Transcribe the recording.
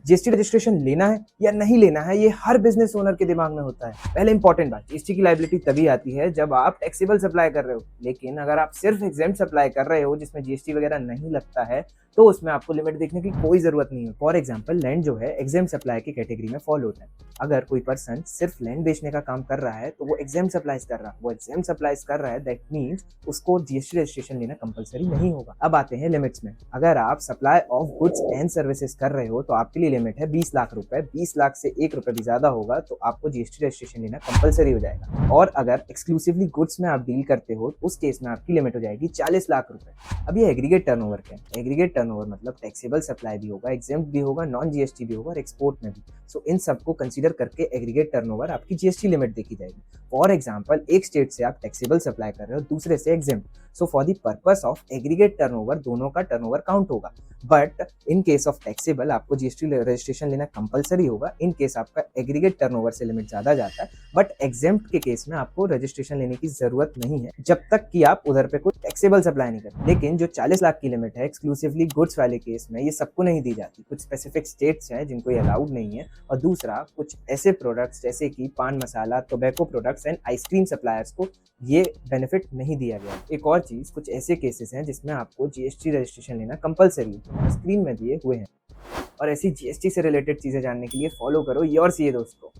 GST registration लेना है या नहीं लेना है, ये हर बिजनेस ओनर के दिमाग में होता है। पहले इंपॉर्टेंट बात, जीएसटी की लायबिलिटी तभी आती है जब आप टैक्सेबल सप्लाई कर रहे हो। लेकिन अगर आप सिर्फ एग्जेम्प्ट सप्लाई कर रहे हो जिसमें जीएसटी वगैरह नहीं लगता है, तो उसमें आपको लिमिट देखने की कोई जरूरत नहीं है। फॉर एग्जाम्पल, लैंड जो है एग्जेम्प्ट सप्लाई की कैटेगरी में फॉल होता है। अगर कोई पर्सन सिर्फ लैंड बेचने का काम कर रहा है तो वो एग्जेम्प्ट सप्लाईज कर रहा है। वो एग्जेम्प्ट सप्लाईज कर रहा है, दैट मीन्स उसको जीएसटी रजिस्ट्रेशन लेना कंपलसरी नहीं होगा। अब आते हैं लिमिट्स में। अगर आप supply of goods and services कर रहे हो तो आपके लिए लिमिट है 20 लाख रुपए। 20 लाख से 1 रुपए भी ज्यादा होगा तो आपको जीएसटी रजिस्ट्रेशन लेना कंपलसरी हो जाएगा। और अगर एक्सक्लूसिवली गुड्स में आप डील करते हो तो उस केस में आपकी लिमिट हो जाएगी 40 लाख रुपए। अब ये एग्रीगेट टर्नओवर क्या है? एग्रीगेट टर्नओवर मतलब टैक्सेबल सप्लाई भी होगा, एग्जेम्प्ट भी होगा, नॉन जीएसटी भी होगा और एक्सपोर्ट में भी। सो इन सबको कंसीडर करके एग्रीगेट टर्नओवर आपकी जीएसटी लिमिट देखी जाएगी। फॉर एग्जांपल, एक स्टेट से आप टैक्सेबल सप्लाई कर रहे हो, दूसरे से exempt, so for the purpose of aggregate turnover दोनों का टर्नओवर काउंट होगा। But in case of taxable आपको जीएसटी रजिस्ट्रेशन लेना कंपलसरी होगा। इन केस आपका एग्रीगेट टर्नओवर से लिमिट ज्यादा जाता है, बट एग्जेम्प्ट के केस में आपको रजिस्ट्रेशन लेने की जरूरत नहीं है जब तक कि आप उधर पे कोई टैक्सेबल सप्लाई नहीं करते। लेकिन जो 40 लाख की लिमिट है एक्सक्लूसिवली गुड्स वाले केस में, ये सबको नहीं दी जाती। कुछ स्पेसिफिक स्टेट्स हैं जिनको ये अलाउड नहीं है, और दूसरा कुछ ऐसे प्रोडक्ट्स जैसे कि पान मसाला, tobacco products and ice cream suppliers को ये बेनिफिट नहीं दिया गया। एक और चीज, कुछ ऐसे केसेस हैं जिसमें आपको जीएसटी रजिस्ट्रेशन लेना कंपलसरी है, स्क्रीन में दिए हुए हैं। और ऐसी जीएसटी से रिलेटेड चीजें जानने के लिए फॉलो करो योर सीए दोस्त को।